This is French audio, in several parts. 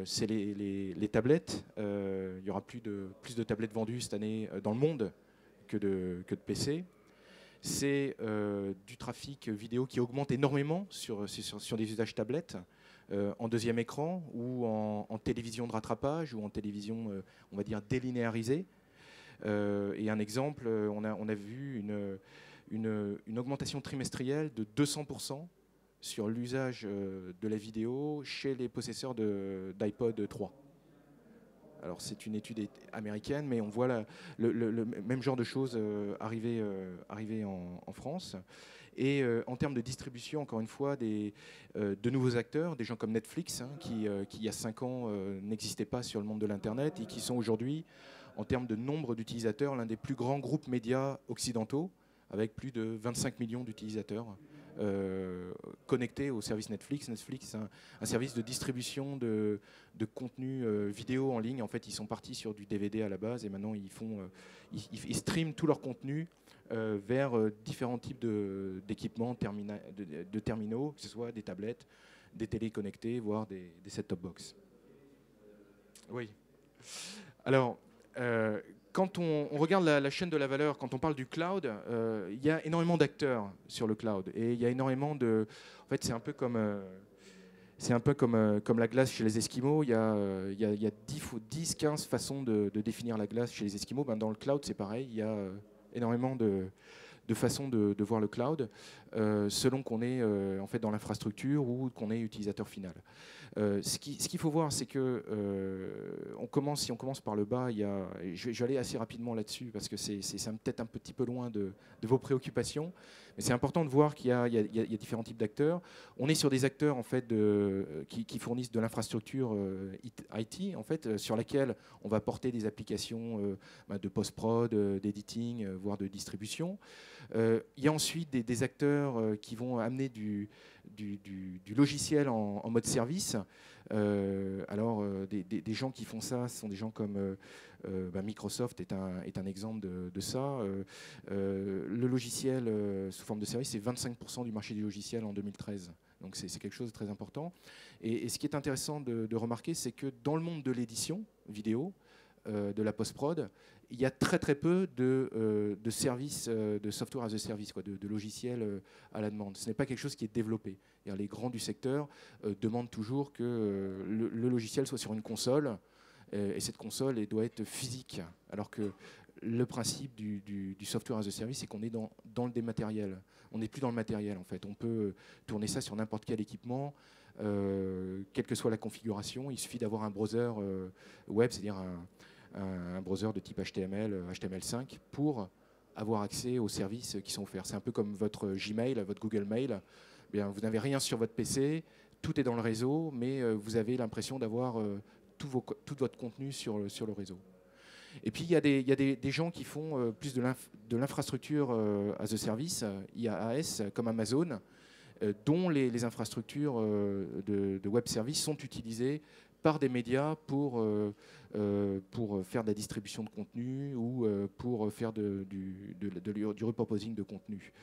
c'est les tablettes. Il y aura plus de tablettes vendues cette année dans le monde que de PC. C'est du trafic vidéo qui augmente énormément sur des usages tablettes, en deuxième écran ou en télévision de rattrapage ou en télévision, on va dire, délinéarisée. Et un exemple, on a vu une augmentation trimestrielle de 200% sur l'usage de la vidéo chez les possesseurs d'iPod 3. Alors c'est une étude américaine, mais on voit le même genre de choses arriver en France. Et en termes de distribution, encore une fois, de nouveaux acteurs, des gens comme Netflix, hein, qui il y a 5 ans n'existaient pas sur le monde de l'Internet et qui sont aujourd'hui, en termes de nombre d'utilisateurs, l'un des plus grands groupes médias occidentaux, avec plus de 25 millions d'utilisateurs connectés au service Netflix. Netflix, c'est un service de distribution de contenu vidéo en ligne. En fait, ils sont partis sur du DVD à la base et maintenant ils streament tout leur contenu vers différents types d'équipements, de terminaux, que ce soit des tablettes, des télés connectées, voire des set-top box. Oui. Alors, quand on regarde la chaîne de la valeur, quand on parle du cloud, il y a énormément d'acteurs sur le cloud. Et il y a énormément de... En fait, c'est un peu comme la glace chez les Esquimaux. Il y a 10, 15 façons de définir la glace chez les Esquimaux. Ben, dans le cloud, c'est pareil. Il y a énormément de façons de voir le cloud, selon qu'on est en fait dans l'infrastructure ou qu'on est utilisateur final. Ce qu'il faut voir, c'est que si on commence par le bas, je vais aller assez rapidement là-dessus parce que c'est peut-être un petit peu loin de vos préoccupations, mais c'est important de voir qu'il y a différents types d'acteurs. On est sur des acteurs en fait qui fournissent de l'infrastructure IT en fait, sur laquelle on va porter des applications de post-prod, d'editing, voire de distribution. Il y a ensuite des acteurs qui vont amener du logiciel en mode service. Des gens qui font ça, ce sont des gens comme Microsoft est un exemple de ça. Le logiciel sous forme de service, c'est 25% du marché du logiciel en 2013. Donc c'est quelque chose de très important. Et ce qui est intéressant de remarquer, c'est que dans le monde de l'édition vidéo, de la post-prod, il y a très très peu de services, de software as a service, de logiciels à la demande. Ce n'est pas quelque chose qui est développé. Les grands du secteur demandent toujours que le logiciel soit sur une console, et cette console elle doit être physique. Alors que le principe du software as a service, c'est qu'on est dans le dématériel. On n'est plus dans le matériel en fait. On peut tourner ça sur n'importe quel équipement, quelle que soit la configuration. Il suffit d'avoir un browser web, c'est-à-dire un browser de type HTML, HTML5, pour avoir accès aux services qui sont offerts. C'est un peu comme votre Gmail, votre Google Mail. Bien, vous n'avez rien sur votre PC, tout est dans le réseau, mais vous avez l'impression d'avoir tout votre contenu sur le réseau. Et puis, il y a des gens qui font plus de l'infrastructure as a service, IaaS, comme Amazon, dont les infrastructures de web service sont utilisées par des médias pour faire de la distribution de contenu ou pour faire du repurposing de contenu.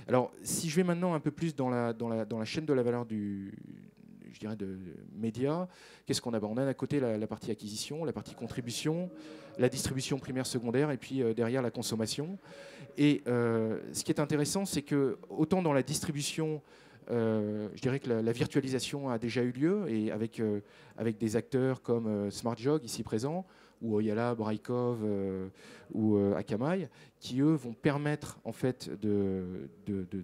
Alors, si je vais maintenant un peu plus dans la chaîne de la valeur je dirais de médias, qu'est-ce qu'on a? On a d'un côté la partie acquisition, la partie contribution, la distribution primaire, secondaire, et puis derrière la consommation. Et ce qui est intéressant, c'est que autant dans la distribution, je dirais que la virtualisation a déjà eu lieu, et avec des acteurs comme SmartJog, ici présent, ou Oyala, Braikov ou Akamai, qui eux vont permettre en fait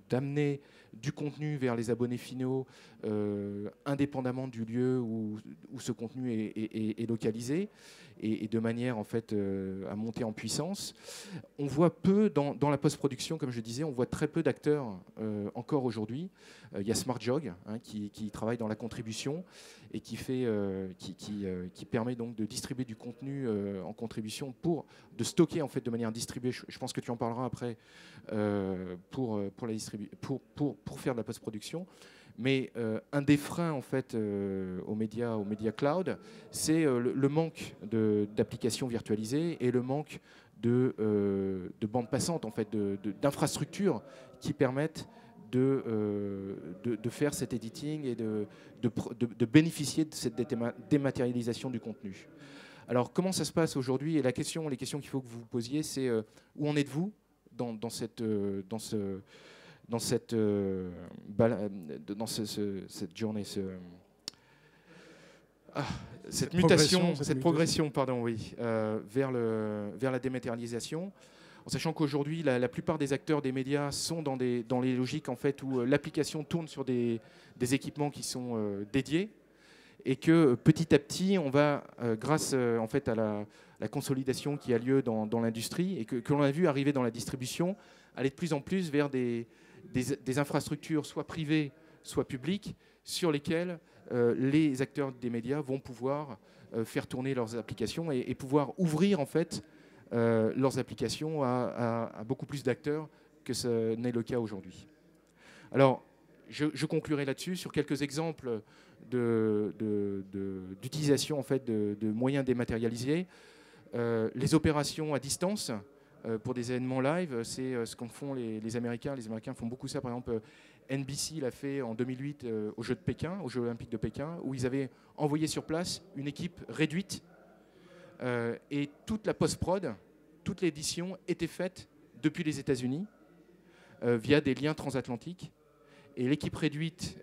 d'amener du contenu vers les abonnés finaux indépendamment du lieu où ce contenu est localisé, et de manière en fait à monter en puissance. On voit peu dans la post-production, comme je disais, on voit très peu d'acteurs encore aujourd'hui. Il y a SmartJog qui travaille dans la contribution et qui permet donc de distribuer du contenu en contribution de stocker en fait de manière distribuée. Je pense que tu en parleras après pour faire de la post-production. Mais un des freins en fait aux médias cloud, c'est le manque d'applications virtualisées et le manque de bandes passantes en fait, d'infrastructures qui permettent de faire cet editing et de bénéficier de cette dématérialisation du contenu. Alors, comment ça se passe aujourd'hui? Et les questions qu'il faut que vous vous posiez, c'est où en êtes-vous dans cette journée, cette mutation, cette progression, pardon, oui, vers la dématérialisation, en sachant qu'aujourd'hui, la plupart des acteurs des médias sont dans les logiques en fait, où l'application tourne sur des équipements qui sont dédiés, et que petit à petit, on va, grâce en fait, à la consolidation qui a lieu dans l'industrie, et que l'on a vu arriver dans la distribution, aller de plus en plus vers des infrastructures soit privées, soit publiques, sur lesquelles les acteurs des médias vont pouvoir faire tourner leurs applications et pouvoir ouvrir en fait leurs applications à beaucoup plus d'acteurs que ce n'est le cas aujourd'hui. Alors, je conclurai là-dessus sur quelques exemples d'utilisation en fait, de moyens dématérialisés. Les opérations à distance pour des événements live, c'est ce qu'en font les Américains. Les Américains font beaucoup ça. Par exemple, NBC l'a fait en 2008 aux Jeux de Pékin, aux Jeux Olympiques de Pékin, où ils avaient envoyé sur place une équipe réduite et toute la post-prod, toute l'édition était faite depuis les États-Unis via des liens transatlantiques. Et l'équipe réduite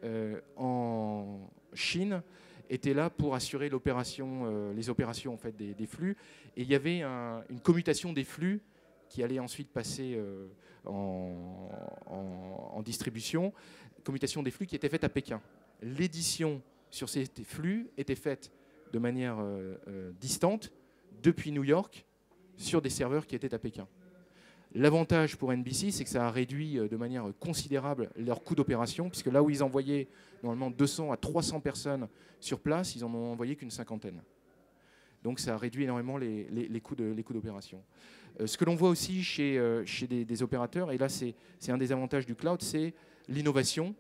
en Chine était là pour assurer les opérations en fait, des flux. Et il y avait une commutation des flux qui allait ensuite passer en distribution, commutation des flux qui était faite à Pékin. L'édition sur ces flux était faite de manière distante depuis New York sur des serveurs qui étaient à Pékin. L'avantage pour NBC, c'est que ça a réduit de manière considérable leur coût d'opération, puisque là où ils envoyaient normalement 200 à 300 personnes sur place, ils n'en ont envoyé qu'une cinquantaine. Donc ça a réduit énormément les coûts d'opération. Ce que l'on voit aussi chez des opérateurs, et là c'est un des avantages du cloud, c'est l'innovation,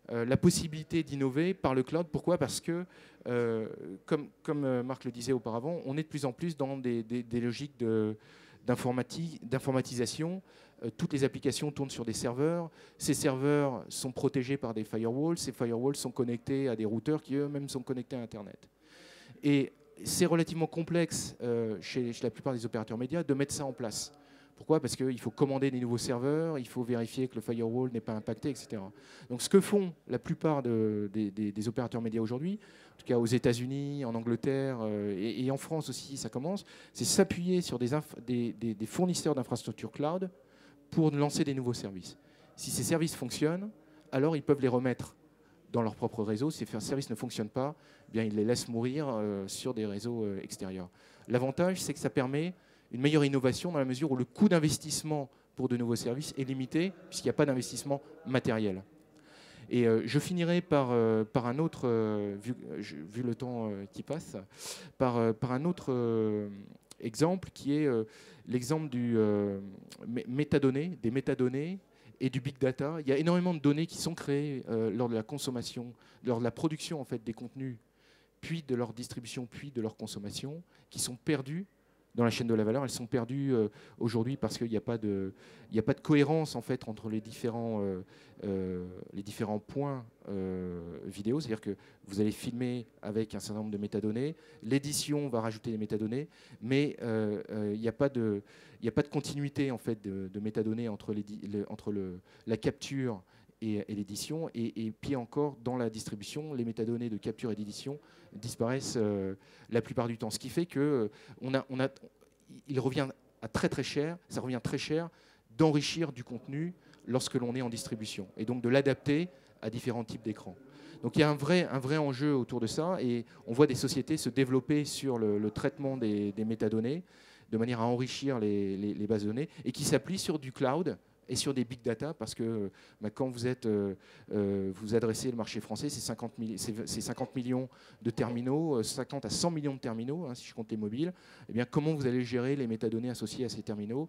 la possibilité d'innover par le cloud. Pourquoi? Parce que, comme Marc le disait auparavant, on est de plus en plus dans des logiques d'informatisation. Toutes les applications tournent sur des serveurs. Ces serveurs sont protégés par des firewalls. Ces firewalls sont connectés à des routeurs qui eux-mêmes sont connectés à Internet. Et c'est relativement complexe chez la plupart des opérateurs médias de mettre ça en place. Pourquoi? Parce qu'il faut commander des nouveaux serveurs, il faut vérifier que le firewall n'est pas impacté, etc. Donc ce que font la plupart des opérateurs médias aujourd'hui, en tout cas aux États-Unis, en Angleterre et en France aussi, ça commence, c'est s'appuyer sur des fournisseurs d'infrastructures cloud pour lancer des nouveaux services. Si ces services fonctionnent, alors ils peuvent les remettre dans leur propre réseau. Si ces services ne fonctionnent pas, eh bien, ils les laissent mourir sur des réseaux extérieurs. L'avantage, c'est que ça permet une meilleure innovation dans la mesure où le coût d'investissement pour de nouveaux services est limité, puisqu'il n'y a pas d'investissement matériel. Et je finirai par un autre, vu le temps qui passe, par un autre exemple qui est l'exemple des métadonnées et du big data. Il y a énormément de données qui sont créées lors de la consommation, lors de la production en fait, des contenus, puis de leur distribution, puis de leur consommation, qui sont perdues dans la chaîne de la valeur. Elles sont perdues aujourd'hui parce qu'il n'y a pas de cohérence en fait, entre les différents points vidéo. C'est-à-dire que vous allez filmer avec un certain nombre de métadonnées, l'édition va rajouter des métadonnées, mais il n'y a pas de continuité en fait, de métadonnées entre la capture et l'édition, et puis encore dans la distribution, les métadonnées de capture et d'édition disparaissent la plupart du temps. Ce qui fait que il revient à très cher, ça revient très cher d'enrichir du contenu lorsque l'on est en distribution, et donc de l'adapter à différents types d'écrans. Donc il y a un vrai enjeu autour de ça, et on voit des sociétés se développer sur le traitement des métadonnées de manière à enrichir les bases de données, et qui s'appuient sur du cloud et sur des big data, parce que quand vous adressez le marché français, c'est 50 millions de terminaux, 50 à 100 millions de terminaux, hein, si je compte les mobiles. Eh bien, comment vous allez gérer les métadonnées associées à ces terminaux